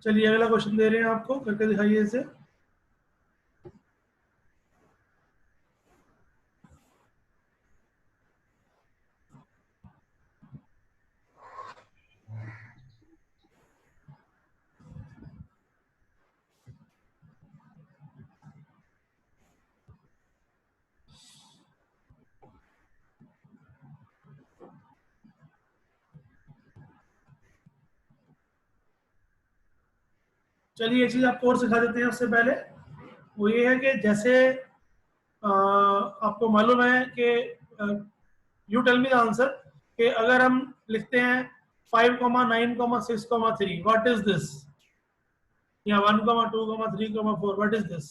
चलिए अगला क्वेश्चन दे रहे हैं आपको, करके दिखाइए इसे। चलिए एक चीज आपको और सिखा देते हैं उससे पहले। वो ये है कि जैसे आपको मालूम है कि you tell me the answer, कि अगर हम लिखते हैं 5,9,6,3, व्हाट इज दिस? या 1,2,3,4, व्हाट इज दिस?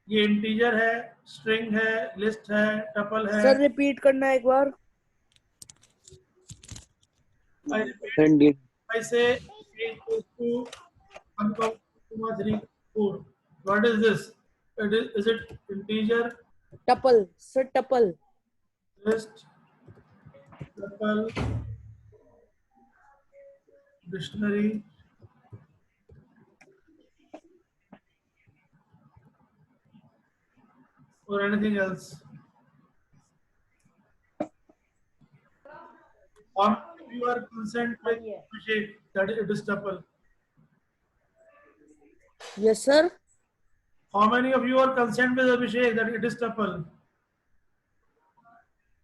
ये इंटीजर है, स्ट्रिंग है, लिस्ट है, टपल है? सर रिपीट करना एक बार। I say a equals to 1,2,3,4. What is this? Is it integer, tuple sir, tuple. list, tuple, dictionary, or anything else? How many of you are consent with Abhishek that it is tuple? Yes sir. How many of you are consent with Abhishek that it is tuple?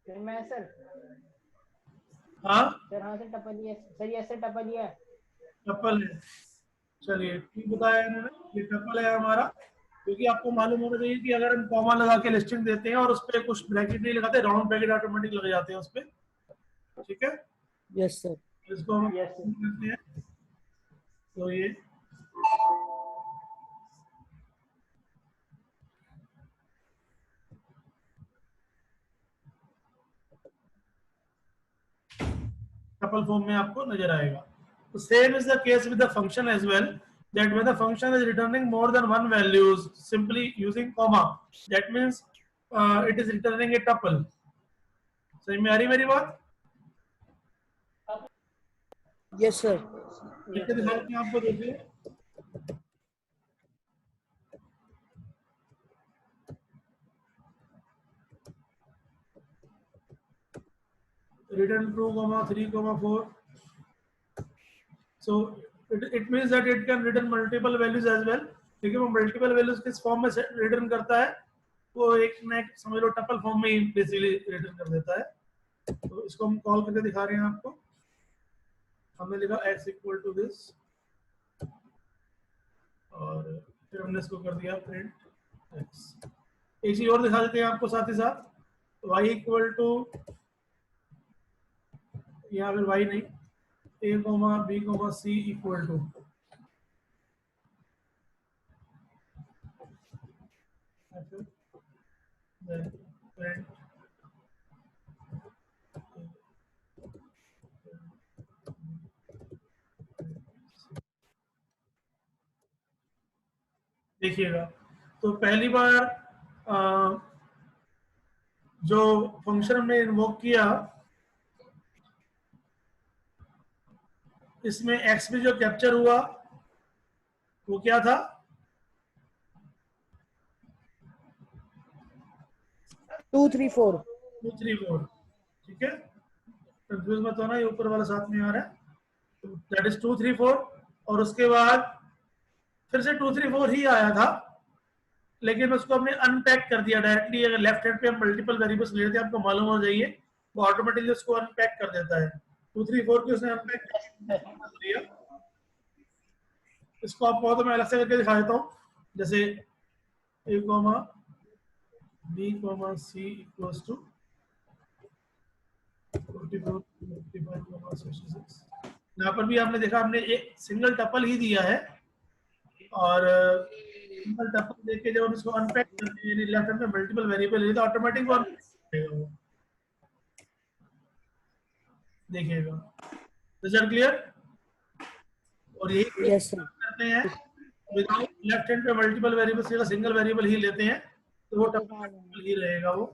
मैं sir. हाँ sir, हाँ sir, tuple ही है sir. Yes sir, tuple ही है। Tuple है। चलिए ठीक बताया इन्होंने, ये टपल है हमारा। क्योंकि आपको मालूम होना चाहिए कि अगर हम कॉमा लगा के लिस्टिंग देते हैं और उस पर कुछ ब्रैकेट नहीं लगाते, राउंड ब्रैकेट ऑटोमेटिक लग जाते हैं उस पर। ठीक है, यस सर। इसको हम Yes, sir. करते हैं। तो ये टपल फॉर्म में आपको नजर आएगा। तो same is the case with the function as well, that when the function is returning more than one values simply using comma, that means it is returning a tuple. समझ में आ रही मेरी बात? Yes sir. लिख के दिखाते हैं आपको, देखिए। Return true, 3, 4. So it means that it can return multiple values as well. लेकिन वो मल्टीपल वैल्यूज किस फॉर्म में रिटर्न करता है? वो एक ना एक समझ लो टपल फॉर्म में ही बेसिकली रिटर्न कर देता है। तो इसको हम कॉल करके दिखा रहे हैं आपको। हमने लिखा x इक्वल टू दिस, और फिर हमने इसको कर दिया प्रिंट x। एक चीज और दिखा देते हैं आपको साथ ही साथ, y इक्वल टू, या फिर y नहीं, a comma b comma c equal to, print देखिएगा। तो पहली बार जो फंक्शन हमने इन्वोक किया, इसमें x में जो कैप्चर हुआ वो क्या था? 234। 234। ठीक है, कंफ्यूज मत होना, ये ऊपर वाला साथ में आ रहा है। That is 234। और उसके बाद फिर से 234 ही आया था, लेकिन उसको हमने अनपैक कर दिया डायरेक्टली। अगर लेफ्ट हैंड पे हम मल्टीपल वेरिएबल्स लेते हैं, आपको मालूम हो जाइए, वो ऑटोमेटिकली उसको अनपैक कर देता है। 234 की उसने अनपैक कर दिया। इसको आपको तो मैं अलग से करके दिखा देता हूँ। जैसे a comma b comma c equals to 44, 55, 66। यहाँ पर भी आपने देखा, हमने एक सिंगल टपल ही दिया है, और सिंगल टपल देख के जब हम इसको अनपैक करते हैं, लेफ्ट हैंड में मल्टीपल वेरिएबल है, तो ऑटोमेटिक वो देखिएगा। Result clear? और यही यस सर। करते हैं विदाउट लेफ्ट हैंड पे मल्टीपल वेरिएबल, सिंगल वेरिएबल ही लेते हैं, तो वो टर्मिनल ही रहेगा वो।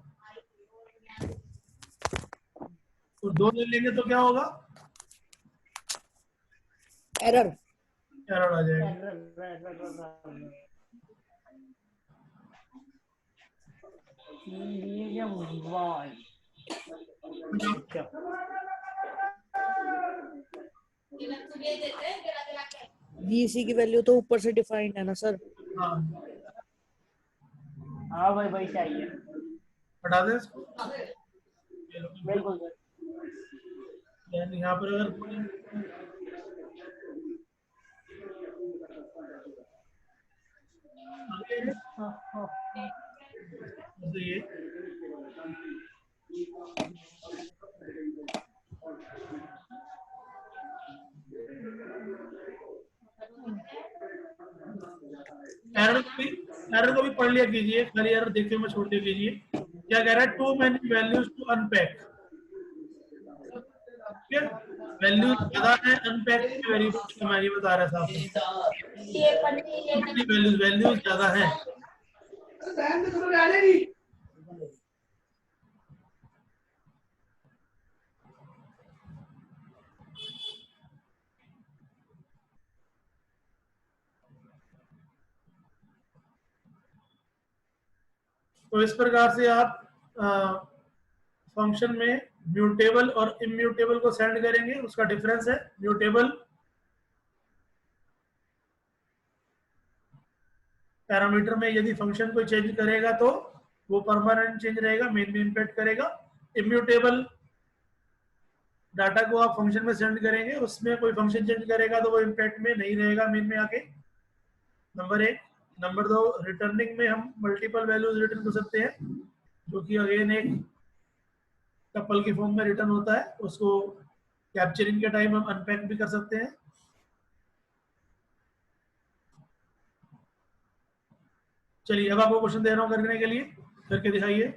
तो 2 ले लेंगे तो क्या होगा? एरर। एरर आ जाएगा। वीसी की वैल्यू तो ऊपर से डिफाइंड है ना सर। हाँ, हाँ भाई वही चाहिए। हटा दें इसको। बिल्कुल सर। यानी यहाँ पर अगर आगे है, जैसे ये एरर को भी पढ़ लिया कीजिए, खाली एरर देखते हुए छोड़ दिया कीजिए। क्या कह रहा है? Too many values to unpack. ठीक है, वैल्यूज ज्यादा है, अनपैक के वेरिएबल्स कम है, ये बता रहा था आपको। वैल्यूज ज्यादा है। तो इस प्रकार से आप फंक्शन में म्यूटेबल और इम्यूटेबल को सेंड करेंगे। उसका डिफरेंस है, म्यूटेबल पैरामीटर में यदि फंक्शन को चेंज करेगा तो वो परमानेंट चेंज रहेगा, मेन में इम्पैक्ट करेगा। इम्यूटेबल डाटा को आप फंक्शन में सेंड करेंगे, उसमें कोई फंक्शन चेंज करेगा तो वो इम्पैक्ट में नहीं रहेगा, मेन में आके। नंबर 1। नंबर 2, रिटर्निंग में हम मल्टीपल वैल्यूज रिटर्न कर सकते हैं, जो कि अगेन एक टपल के फॉर्म में रिटर्न होता है। उसको कैप्चरिंग के टाइम हम अनपैक भी कर सकते हैं। चलिए, अब आपको क्वेश्चन दे रहा हूँ करने के लिए, करके दिखाइए।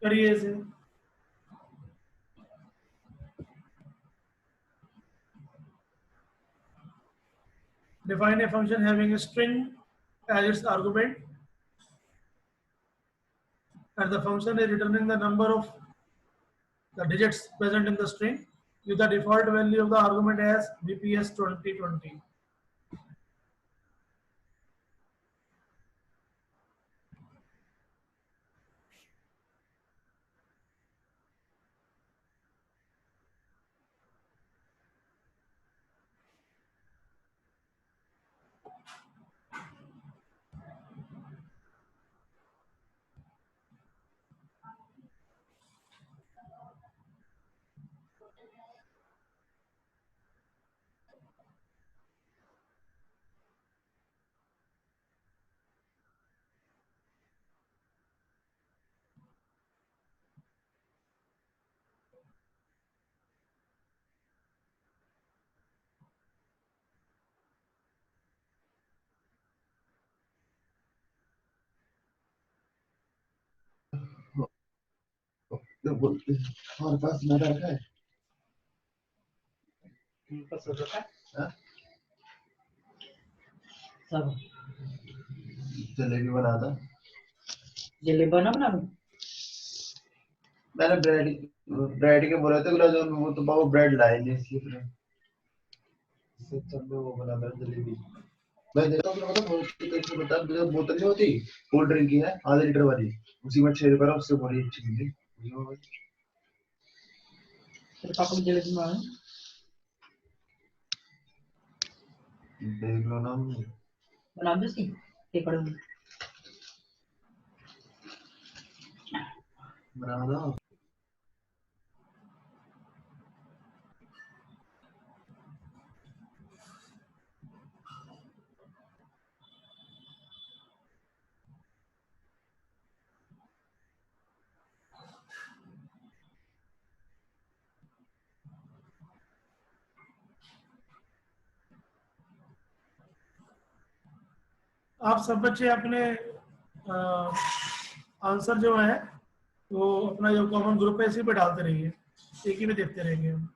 करिए इसे। Define a function having a string as its argument, and the function is returning the number of the digits present in the string with the default value of the argument as VPS 2020. तो बोलते हमारे पास मैदा रखा है। बस हो जाता है हाँ? सब। जलेबी बना था। जलेबी बना बना दूं? मैंने ब्रेड के बोला था गुलाब जामुन, वो तो बाबू ब्रेड लाए नहीं, इसलिए फिर सिस्टम में वो बना था जलेबी। मैं देखा हूँ मतलब बोतल बता, जो बोतल नहीं होती कोल्ड ड्रिंक की है आधे लीटर वाली, उसी में 6 रुपए उससे बड़ी अच्छी मिली। तेरे पापा की जलेबी बना दूं? देख लो ना, बना दूं इसकी? ये करो। बना दो। आप सब बच्चे अपने आंसर जो है वो अपना जो कॉमन ग्रुप है इसी पे डालते रहिए, एक ही में देखते रहेंगे हम।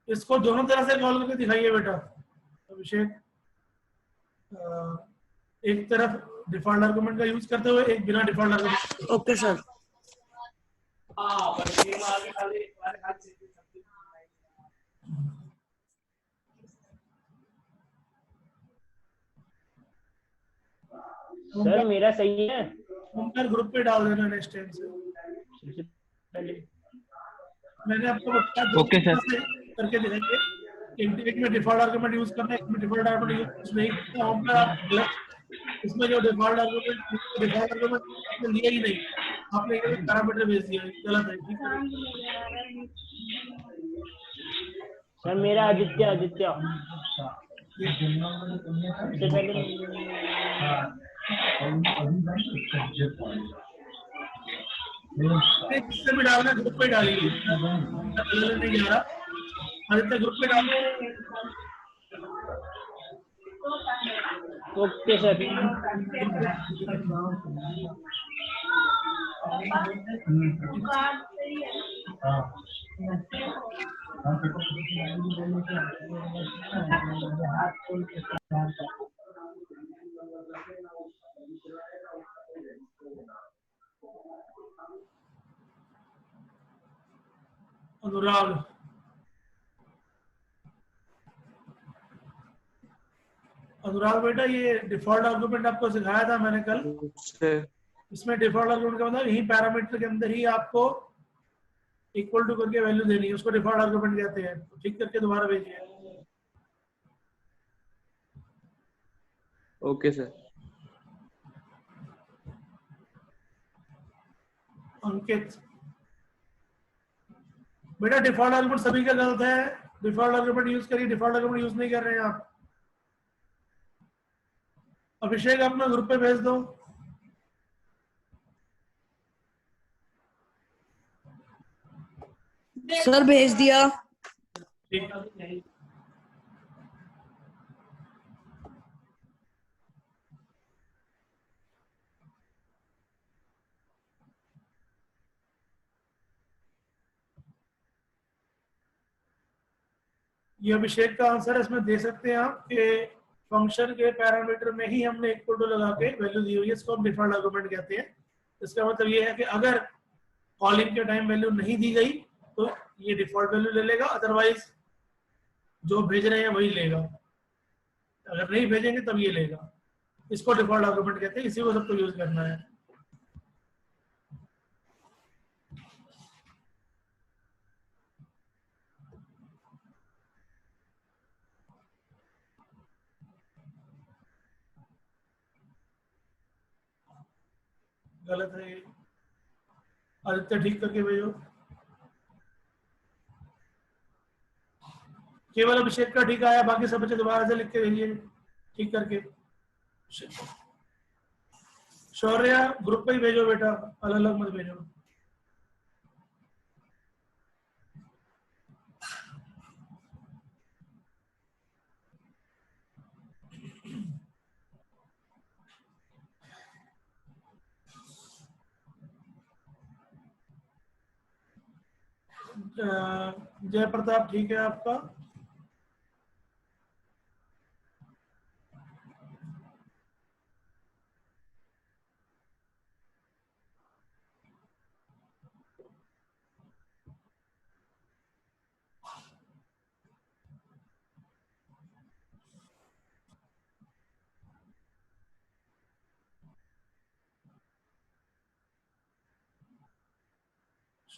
इसको दोनों तरह से कॉल करके दिखाइए बेटा अभिषेक। एक तरफ डिफॉल्ट आर्गुमेंट का यूज करते हुए एक बिना default argument. Okay sir. Sir मेरा सही है। ओमकार ग्रुप पे डाल देना नेक्स्ट टाइम से। सबसे पहले मैंने आपको बताया ओके सर। से करके दिखाइए, एक में डिफॉल्ट आर्गुमेंट यूज करना है, एक में डिफॉल्ट आर्गुमेंट यूज नहीं करना। ओमकार आप गलत, इसमें जो डिफॉल्ट आर्गुमेंट आपने लिया ही नहीं, आपने एक पैरामीटर भेज दिया, गलत है, ठीक है। सर मेरा आदित्य आदित्य सबसे पहले किससे भी डालना ग्रुप पे डालिए, नहीं जा रहा आदित्य ग्रुप पे डाल। Okay sir. अनुराग, अनुराग बेटा ये डिफॉल्ट आर्गुमेंट आपको सिखाया था मैंने कल। इसमें डिफॉल्ट आर्गुमेंट का मतलब यही पैरामीटर के अंदर ही आपको इक्वल टू करके वैल्यू देनी है, उसको डिफॉल्ट आर्गुमेंट कहते हैं। तो ठीक करके दोबारा भेजिए। Okay sir. अंकित बेटा डिफॉल्ट आर्गुमेंट सभी का गलत है, डिफॉल्ट आर्गुमेंट यूज करिए, डिफॉल्ट आर्गुमेंट यूज नहीं कर रहे हैं आप। अभिषेक अपना ग्रुप पे भेज दो। सर भेज दिया। ठीक, ये अभिषेक का आंसर है। इसमें दे सकते हैं आप कि फंक्शन के पैरामीटर में ही हमने इक्वल टू लगा के वैल्यू दी हुई है, इसको हम डिफॉल्ट आर्गुमेंट कहते हैं। इसका मतलब ये है कि अगर कॉलिंग के टाइम वैल्यू नहीं दी गई तो ये डिफॉल्ट वैल्यू ले लेगा, अदरवाइज जो भेज रहे हैं वही लेगा। अगर नहीं भेजेंगे तब ये लेगा। इसको डिफॉल्ट आर्गुमेंट कहते हैं, इसी को सबको यूज करना है। गलत है ये। आदित्य ठीक करके भेजो। केवल अभिषेक का ठीक आया, बाकी सब बच्चे दोबारा से लिख के भेजिए ठीक करके। शौर्य ग्रुप में ही भेजो बेटा, अलग अलग मत भेजो। जय प्रताप ठीक है आपका।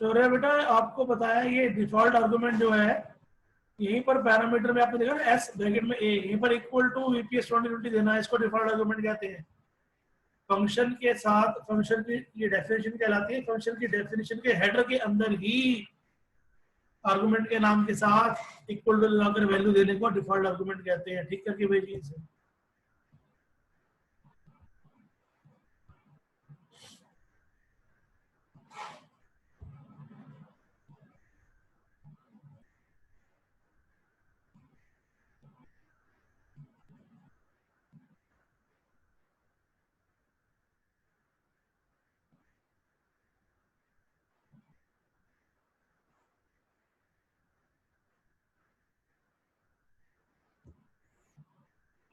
शौर्य बेटा आपको बताया ये डिफॉल्ट आर्गुमेंट जो है, यहीं पर पैरामीटर में आपने देखा ना एस ब्रैकेट में ए, यहीं पर इक्वल टू वीपीएस 2020 देना है, इसको डिफॉल्ट आर्गुमेंट कहते हैं। फंक्शन के साथ फंक्शन की ये डेफिनेशन कहलाती है, फंक्शन की डेफिनेशन के हेडर के अंदर ही आर्गुमेंट के नाम के साथ इक्वल टू लगाकर वैल्यू देने को डिफॉल्ट आर्गुमेंट कहते हैं। ठीक करके भेजिए इसे।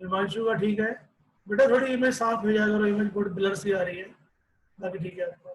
हिमांशु का ठीक है बेटा, थोड़ी इमेज साफ हो जाएगा करो, इमेज बहुत ब्लर सी आ रही है, बाकी ठीक है आपका।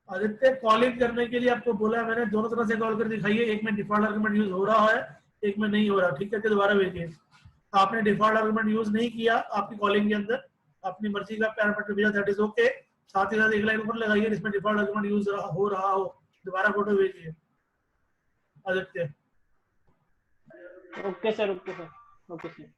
आदित्य कॉलिंग करने के लिए आपको बोला है मैंने, दोनों तरह से कॉल कर दिखाइए, एक में डिफॉल्ट आर्गुमेंट यूज हो रहा है, एक में नहीं हो रहा। ठीक करके दोबारा भेजिए। आपने डिफॉल्ट आर्गुमेंट यूज नहीं किया आपकी कॉलिंग के अंदर, अपनी मर्जी का पैरामीटर भेजा, दैट इज ओके। साथ ही साथ एक लाइन ऊपर लगाइए जिसमें डिफॉल्ट आर्गुमेंट यूज हो रहा हो, दोबारा फोटो भेजिए Aditya. Okay sir, okay sir, okay sir.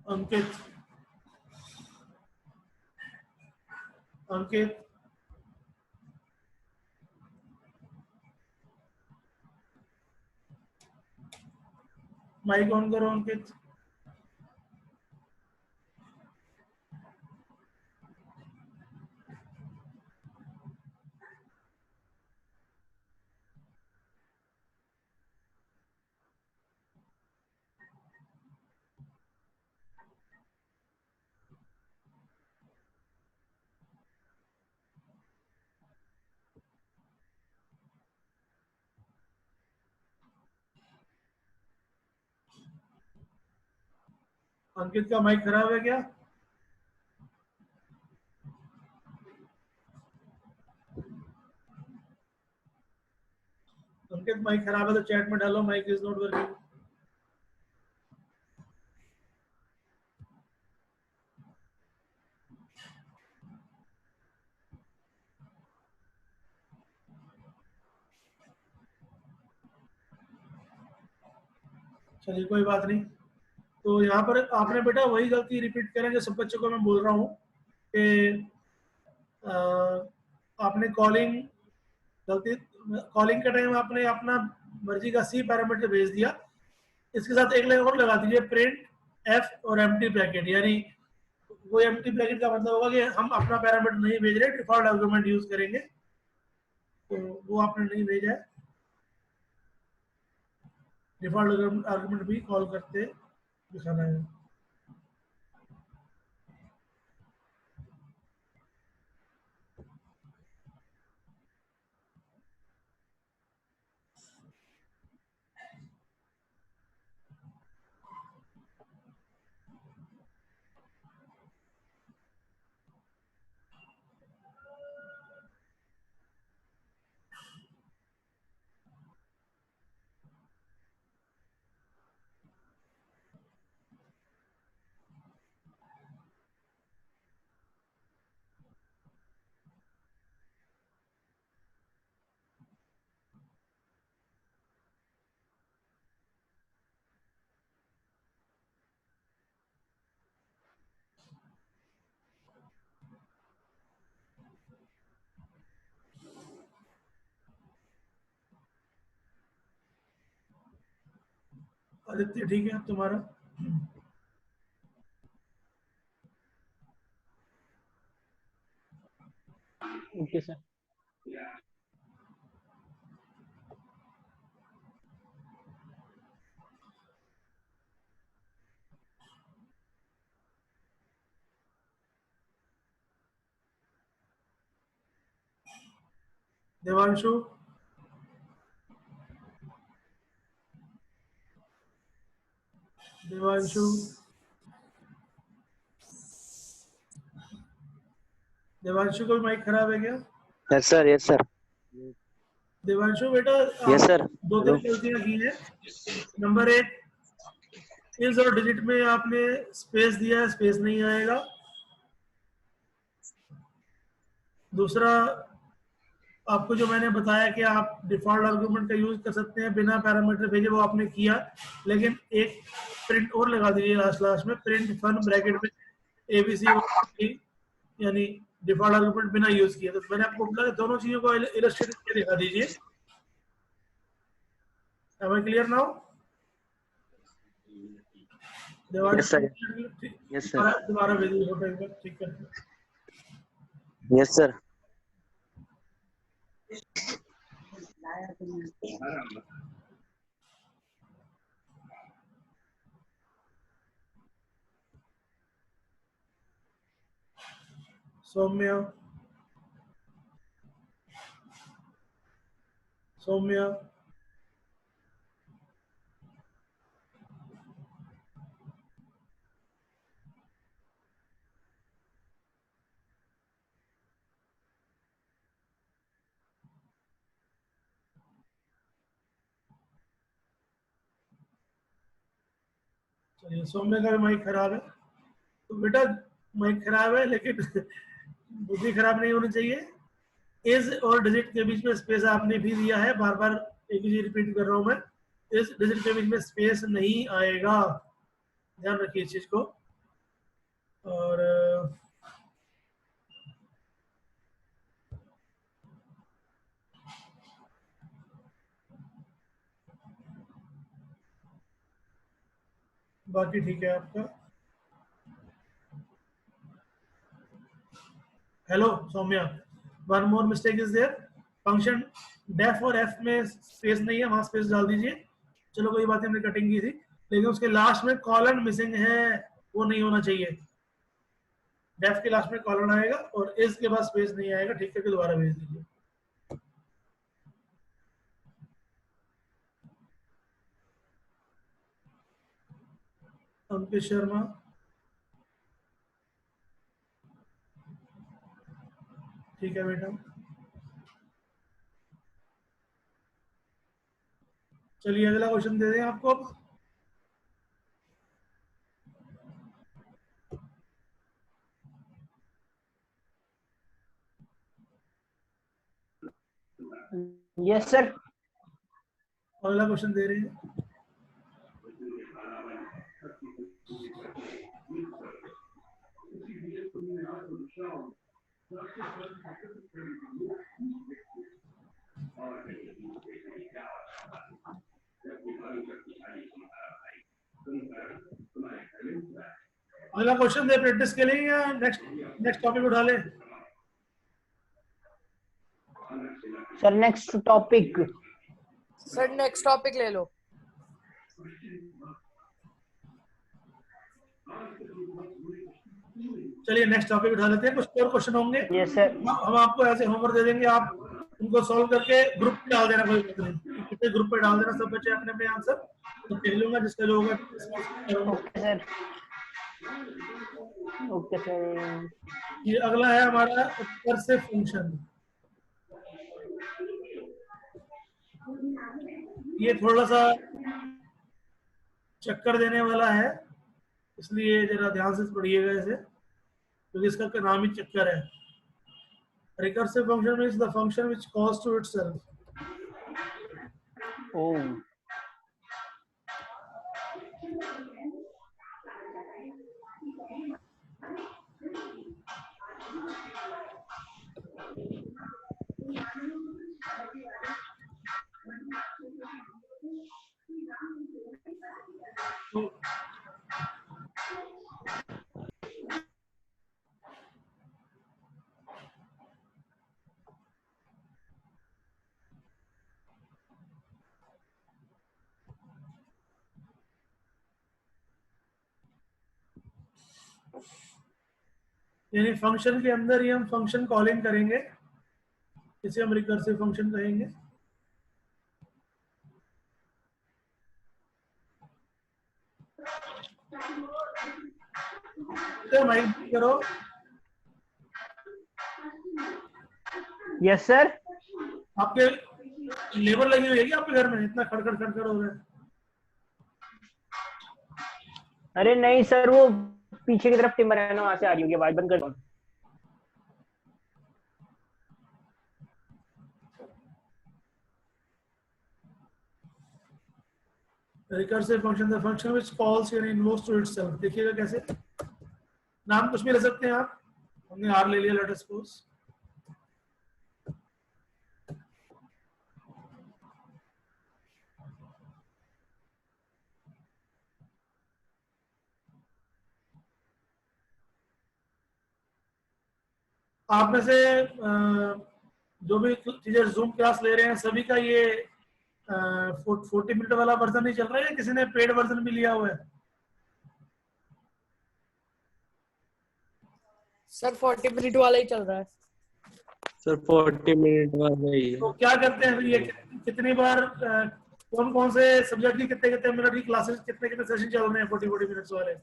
Ankit, Ankit mic on करो अंकित। अंकित का माइक खराब है क्या? अंकित माइक खराब है तो चैट में डालो माइक इज नॉट वर्किंग। चलिए कोई बात नहीं। तो यहाँ पर आपने बेटा वही गलती रिपीट करें जो सब बच्चों को मैं बोल रहा हूँ कि आपने कॉलिंग गलती, कॉलिंग के टाइम आपने अपना मर्जी का सी पैरामीटर भेज दिया, इसके साथ एक लाइन और लगा दीजिए प्रिंट एफ और एम्प्टी ब्रैकेट, यानी वो एम्प्टी ब्रैकेट का मतलब होगा कि हम अपना पैरामीटर नहीं भेज रहे, डिफॉल्ट आर्गुमेंट यूज करेंगे। तो वो आपने नहीं भेजा है, डिफॉल्ट आर्गुमेंट भी कॉल करते दिखाना है। आदित्य ठीक है तुम्हारा? Okay sir. देवांशु, देवांशु, देवांशु का माइक खराब है क्या? Yes sir, yes sir, Devanshu बेटा, यस आप सर। दो हेलो। तीन गलतियां की है। नंबर एक, इज और डिजिट में आपने स्पेस दिया है, स्पेस नहीं आएगा। दूसरा, आपको जो मैंने बताया कि आप डिफॉल्ट आर्गुमेंट का यूज कर सकते हैं बिना पैरामीटर भेजे, वो आपने किया, लेकिन एक प्रिंट और लगा दीजिए लास्ट में, प्रिंट फन ब्रैकेट में एबीसी, यानी डिफॉल्ट आर्गुमेंट बिना यूज किया। तो मैंने आपको बोला कि दोनों चीजों को इलस्ट्रेट करके दिखा दीजिए। Am I clear now? Yes sir, yes sir, दोबारा भेजिए फोटो एक बार, ठीक है। Yes sir. सौम्या, सौम्या, चलिए सौम्या का भी माइक खराब है। तो बेटा माइक खराब है, लेकिन बुद्धि खराब नहीं होनी चाहिए। इज और डिजिट के बीच में स्पेस आपने भी दिया है, बार बार एक ही चीज रिपीट कर रहा हूं मैं, इस डिजिट के बीच में स्पेस नहीं आएगा, ध्यान रखिए इस चीज को। और बाकी ठीक है आपका। Hello Saumya, one more mistake is there, function def और एफ में स्पेस नहीं है, वहां स्पेस डाल दीजिए। चलो कोई बात नहीं, हमने कटिंग की थी, लेकिन उसके लास्ट में कॉलन मिसिंग है, वो नहीं होना चाहिए। डेफ के लास्ट में कॉलन आएगा और इस के बाद स्पेस नहीं आएगा, ठीक करके दोबारा भेज दीजिए। अंकित शर्मा, ठीक है बेटा। चलिए अगला क्वेश्चन दे दें आपको अब। Yes sir. अगला क्वेश्चन दे रहे हैं। अगला क्वेश्चन दे प्रैक्टिस के लिए, या नेक्स्ट नेक्स्ट टॉपिक उठा ले? Sir next topic. Sir next topic ले लो। चलिए नेक्स्ट टॉपिक उठा लेते हैं, कुछ और क्वेश्चन होंगे। Yes sir. हम आपको ऐसे होमवर्क दे देंगे, आप उनको सॉल्व करके ग्रुप पे डाल देना, कोई बात नहीं, ग्रुप पे डाल देना, सब बच्चे अपने अपने आंसर, तो देख लूंगा जिसका जो होगा। Okay sir. Okay sir. ये अगला है हमारा रिकर्सिव फंक्शन। ये थोड़ा सा चक्कर देने वाला है, इसलिए जरा ध्यान से पढ़िएगा इसे, क्योंकि इसका नाम ही चक्कर है। Recursive function means the function which calls to itself. Oh. यानी फंक्शन के अंदर ही हम फंक्शन कॉलिंग करेंगे, इसे हम रिकर्सिव फंक्शन कहेंगे। तो माइक करो। Yes sir. आपके लेबर लगी हुई है क्या आपके घर में? इतना खड़खड़ खड़खड़ हो रहा है। अरे नहीं सर, वो पीछे की तरफ टिम्बर है ना, वहां से आ रही होगी आवाज। बंद कर दो। Recursive function the function which calls यानी इन्वोक्स टू इटसेल्फ। देखिएगा कैसे, नाम कुछ भी ले सकते हैं आप। हमने आर ले लिया, लेट अस सपोज। आप में से जो भी टीचर जूम क्लास ले रहे हैं सभी का ये 40 मिनट वाला वर्जन नहीं चल रहा है, या किसी ने पेड वर्जन भी लिया हुआ है? सर 40 मिनट वाला ही चल रहा है। सर 40 मिनट वाला ही है। तो क्या करते हैं फिर ये कितनी बार कौन कौन से सब्जेक्ट की कितने कितने मिनट की क्लासेस, कितने कितने सेशन चल रहे हैं 40 मिनट्स वाले?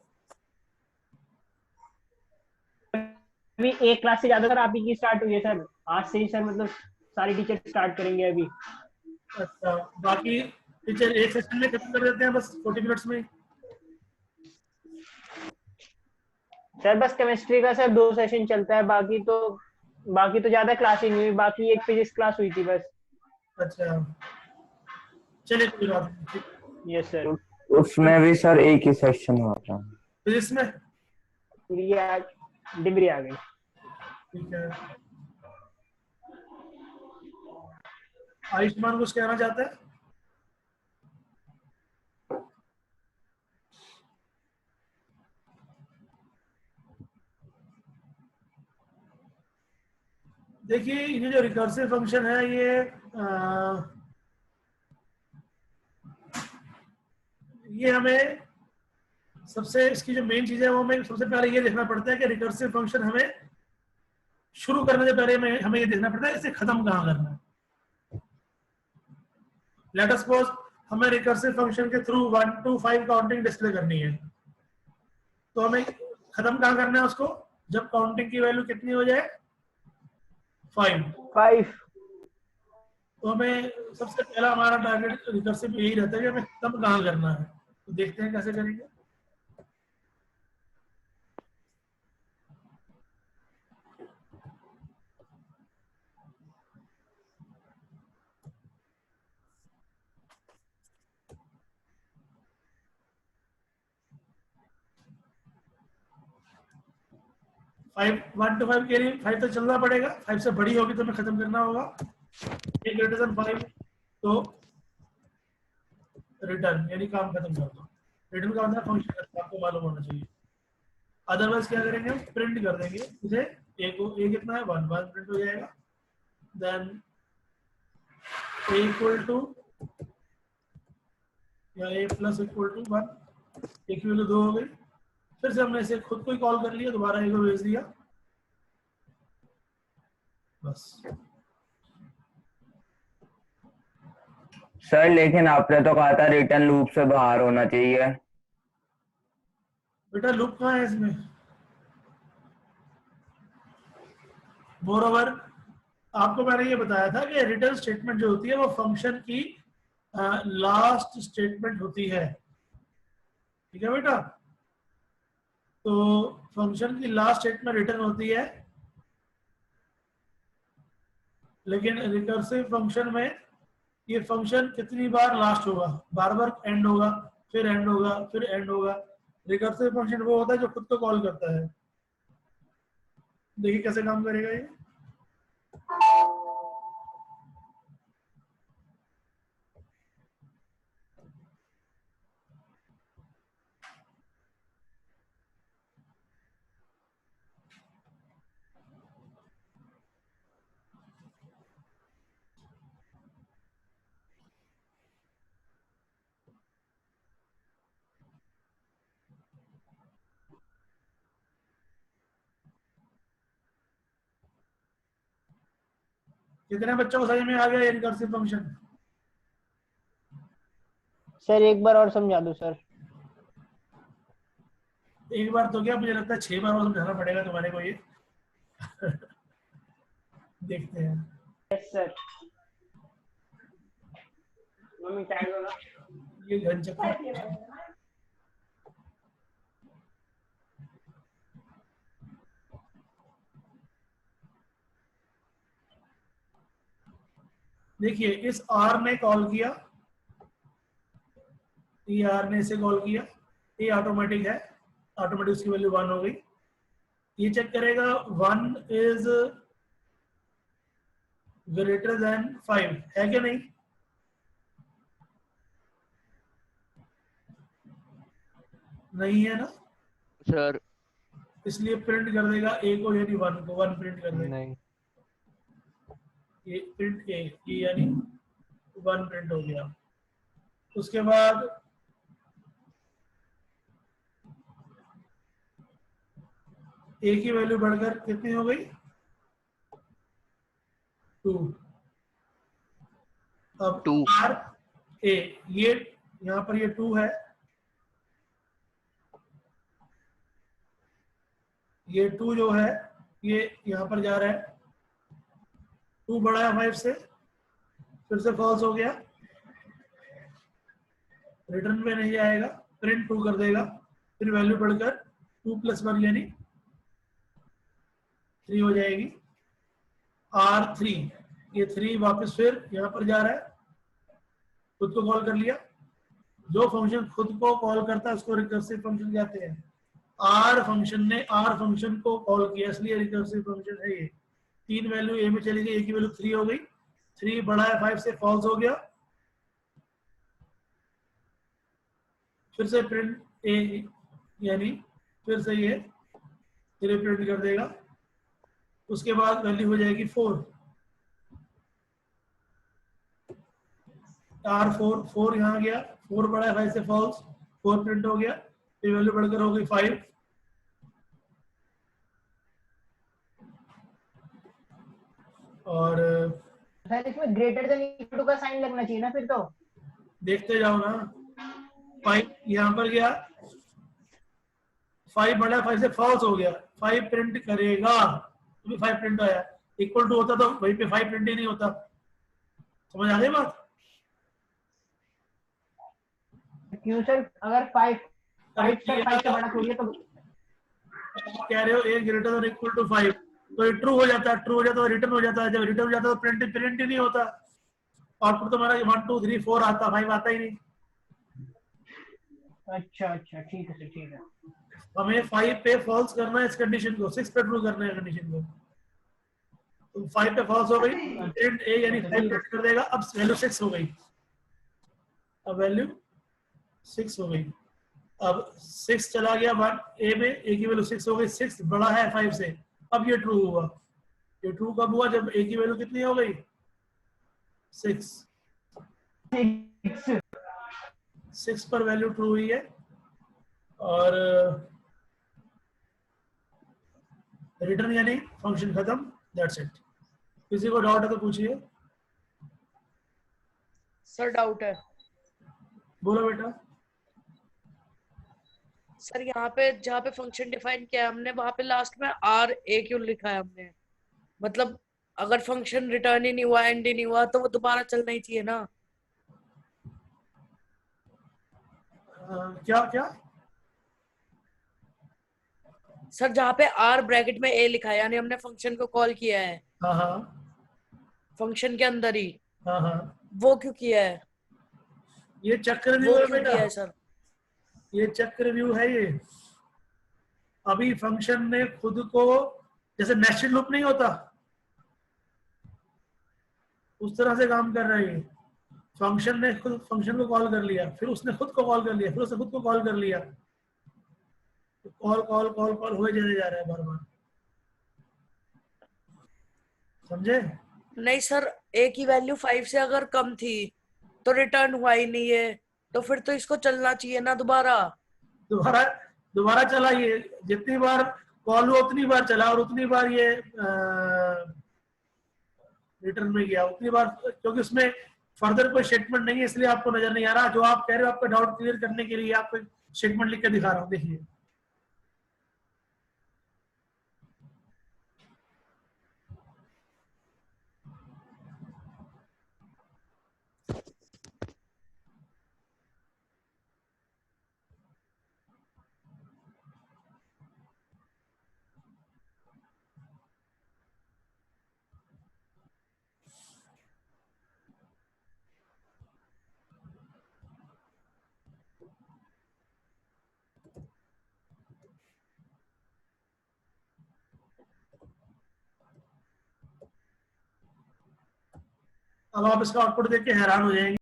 अभी एक क्लास से ज्यादा सर आप ही की स्टार्ट हुई है सर। आज से ही सर, मतलब सारे टीचर स्टार्ट करेंगे अभी। अच्छा, बाकी टीचर एक सेशन में खत्म कर देते हैं बस 40 मिनट्स में? सर बस केमिस्ट्री का सर 2 सेशन चलता है, बाकी तो ज्यादा क्लास ही नहीं हुई। बाकी एक फिजिक्स क्लास हुई थी बस। अच्छा, चलिए कोई बात नहीं, ठीक। Yes sir. उसमें भी सर एक ही सेक्शन हुआ था। फिजिक्स में फिर ये डिग्री आ गई। ठीक है। आयुष्मान कुछ कहना चाहते हैं? देखिए, ये जो रिकर्सिव फंक्शन है ये हमें सबसे, इसकी जो मेन चीज है वो हमें सबसे पहले ये देखना पड़ता है कि रिकर्सिव फंक्शन हमें शुरू करने से पहले हमें ये देखना पड़ता है इसे खत्म कहाँ करना है। लेट अस सपोज हमें रिकर्सिव फंक्शन के थ्रू 1 to 5 काउंटिंग डिस्प्ले करनी है, तो हमें खत्म कहाँ करना है उसको? जब काउंटिंग की वैल्यू कितनी हो जाए, 5। 5। तो हमें सबसे पहला हमारा टारगेट रिकर्सिव यही रहता है कि हमें खत्म कहाँ करना है। तो देखते हैं कैसे करेंगे। फाइव 1 to 5 के लिए 5 तक चलना पड़ेगा। 5 से बड़ी होगी तो हमें खत्म करना होगा। ए ग्रेटर देन 5 तो रिटर्न यानी काम खत्म कर दो। रिटर्न का मतलब फंक्शन आपको मालूम होना चाहिए। अदरवाइज क्या करेंगे, हम प्रिंट कर देंगे इसे। ए को, ए कितना है 1 प्रिंट हो जाएगा। देन ए इक्वल टू या ए प्लस इक्वल टू 1, ए की वैल्यू 2 हो गई। फिर से हमने इसे खुद को ही कॉल कर लिया, दोबारा ए को भेज दिया बस। सर लेकिन आपने तो कहा था रिटर्न लूप से बाहर होना चाहिए। बेटा लूप कहाँ है इसमें? मोरओवर आपको मैंने ये बताया था कि रिटर्न स्टेटमेंट जो होती है वो फंक्शन की लास्ट स्टेटमेंट होती है। ठीक है बेटा, तो फंक्शन की लास्ट स्टेटमेंट रिटर्न होती है, लेकिन रिकर्सिव फंक्शन में ये फंक्शन कितनी बार लास्ट होगा, बार बार एंड होगा, फिर एंड होगा, फिर एंड होगा। रिकर्सिव फंक्शन वो होता है जो खुद को कॉल करता है। देखिए कैसे काम करेगा ये। कितने बच्चों को समझ में आ गया ये रिकर्सिव फंक्शन? सर एक बार और समझा दो सर। एक बार तो क्या, मुझे लगता है 6 बार और समझाना पड़ेगा तुम्हारे को ये। देखते हैं। Yes sir. मम्मी चाय दो ना। ये घन चक्कर देखिए, इस आर ने कॉल किया, ये आर ने इसे कॉल किया, ये ऑटोमेटिक है, ऑटोमेटिक उसकी वैल्यू 1 हो गई। ये चेक करेगा 1 इज ग्रेटर देन 5 है क्या नहीं? नहीं है ना? सर इसलिए प्रिंट कर देगा ए को, यानी 1 को, 1 प्रिंट कर देगा। नहीं। ये प्रिंट ए, ये यानी 1 प्रिंट हो गया। उसके बाद ए की वैल्यू बढ़कर कितनी हो गई? 2। अब 2 आर ए, ये यहाँ पर ये 2 है, ये 2 जो है ये यहाँ पर जा रहा है, 2 बड़ा है 5 से, फिर से फॉल्स हो गया, रिटर्न पे नहीं आएगा, प्रिंट 2 कर देगा, फिर वैल्यू बढ़कर 2 + 1 यानी 3 हो जाएगी। R3, ये 3 वापस फिर यहाँ पर जा रहा है, खुद को कॉल कर लिया। जो फंक्शन खुद को कॉल करता है उसको रिकर्सिव फंक्शन कहते हैं। R फंक्शन ने R फंक्शन को कॉल किया, इसलिए रिकर्सिव फंक्शन है ये। 3 वैल्यू ए में चली गई, ए की वैल्यू 3 हो गई, 3 बड़ा है 5 से, फॉल्स हो गया, फिर से प्रिंट ए, यानी फिर से ये 3 प्रिंट कर देगा। उसके बाद वैल्यू हो जाएगी 4, R4, 4 यहाँ गया, 4 बड़ा है 5 से, फॉल्स, 4 प्रिंट हो गया, फिर वैल्यू बढ़कर हो गई 5, और सर इसमें ग्रेटर देन इक्वल टू का साइन लगना चाहिए ना फिर तो। देखते जाओ ना। 5 यहाँ पर गया, 5 बड़ा 5 से, फॉल्स हो गया, 5 प्रिंट करेगा, तो 5 प्रिंट आया, इक्वल टू होता तो वहीं पे 5 प्रिंट ही नहीं होता। समझ आ गई बात? क्यों सर? अगर 5 से बड़ा थोड़ी है तो कह रहे हो ए ग्रेटर देन इक्वल टू 5, तो ये ट्रू हो जाता है, ट्रू हो जाता है रिटर्न हो जाता है, जब रिटर्न हो जाता है तो प्रिंट ही नहीं होता, आउटपुट तो हमारा 1 2 3 4 आता, 5 आता ही नहीं। अच्छा ठीक है सर, ठीक है। हमें 5 पे फॉल्स करना है इस कंडीशन को, 6 पे ट्रू करना है कंडीशन को, तो 5 पे फॉल्स हो गई, प्रिंट ए यानी 5 प्रिंट कर देगा। अब वैल्यू 6 हो गई, अब वैल्यू 6 हो गई, अब 6 चला गया 1 ए में, ए की वैल्यू 6 हो गई, 6 बड़ा है 5 से, अब ये ट्रू हुआ। ये ट्रू कब हुआ? जब ए की वैल्यू कितनी हो गई? 6 पर वैल्यू ट्रू हुई है, और रिटर्न यानी फंक्शन खत्म, दैट्स इट। किसी को डाउट है तो पूछिए। सर डाउट है। बोलो बेटा। सर यहाँ पे जहाँ पे फंक्शन डिफाइन किया है हमने, वहां पे लास्ट में आर ए क्यों लिखा है हमने? मतलब अगर फंक्शन रिटर्न ही नहीं हुआ, एंड ही नहीं हुआ, तो वो दोबारा चलना ही चाहिए ना। क्या क्या? सर जहाँ पे आर ब्रैकेट में ए लिखा है, यानी हमने फंक्शन को कॉल किया है हाँ हाँ फंक्शन के अंदर ही, हाँ हाँ, वो क्यों किया है? ये चक्रव्यूह वो है क्यों बेटा, किया है सर? ये चक्रव्यूह है। ये अभी फंक्शन ने खुद को, जैसे नेस्टेड लूप नहीं होता, उस तरह से काम कर रहा है ये। फंक्शन ने खुद फंक्शन को कॉल कर लिया, फिर उसने खुद को कॉल कर लिया, फिर उसने खुद को कॉल कर लिया, तो कॉल कॉल कॉल कॉल हो जा रहा है बार बार। समझे? नहीं सर, ए की वैल्यू 5 से अगर कम थी तो रिटर्न हुआ ही नहीं है, तो फिर तो इसको चलना चाहिए ना दोबारा। दोबारा दोबारा चला, ये जितनी बार कॉल हुआ उतनी बार चला, और उतनी बार ये रिटर्न में गया उतनी बार, क्योंकि उसमें फर्दर कोई स्टेटमेंट नहीं है इसलिए आपको नजर नहीं आ रहा। जो आप कह रहे हो आपका डाउट क्लियर करने के लिए आपको स्टेटमेंट लिख के दिखा रहा हूँ, देखिए। अब आप इसका आउटपुट देख के हैरान हो जाएंगे।